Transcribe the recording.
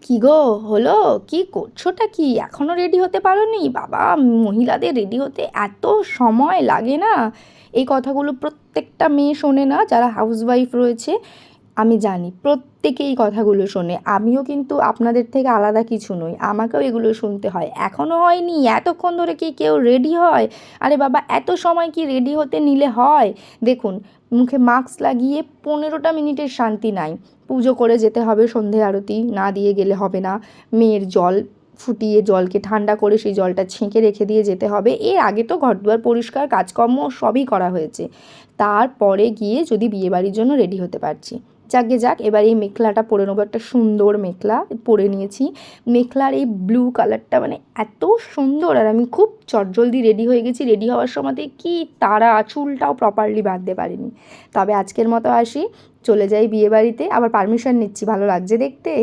কি গো, হলো? কি করছোটা কি? এখনো রেডি হতে পারোনি? বাবা, মহিলাদের রেডি হতে এত সময় লাগে না? এই কথাগুলো প্রত্যেকটা মেয়ে শোনে না, যারা হাউসওয়াইফ রয়েছে। আমি জানি প্রত্যেকে এই কথাগুলো শোনে, আমিও কিন্তু আপনাদের থেকে আলাদা কিছু নই, আমাকেও এগুলো শুনতে হয়। এখনও হয়নি? এতক্ষণ ধরে কি কেউ রেডি হয়? আরে বাবা, এত সময় কি রেডি হতে নিলে হয়? দেখুন, মুখে মাস্ক লাগিয়ে 15টা মিনিটের শান্তি নাই। পুজো করে যেতে হবে, সন্ধে আরতি না দিয়ে গেলে হবে না। মেয়ের জল ফুটিয়ে জলকে ঠান্ডা করে সেই জলটা ছেঁকে রেখে দিয়ে যেতে হবে। এর আগে তো ঘরদুয়ার পরিষ্কার কাজকর্ম সবই করা হয়েছে, তারপরে গিয়ে যদি বিয়েবাড়ির জন্য রেডি হতে পারছি। যাকগে যাক, এবার এই মেখলাটা পরে নেবো, একটা সুন্দর মেখলা পরে নিয়েছি। মেখলার এই ব্লু কালারটা মানে এত সুন্দর, আর আমি খুব চটজলদি রেডি হয়ে গেছি। রেডি হওয়ার সময়তে কি তাড়া, চুলটাও প্রপারলি বাঁধতে পারিনি। তবে আজকের মতো আসি, চলে যাই বিয়েবাড়িতে। আবার পারমিশন নিচ্ছি, ভালো লাগছে দেখতে?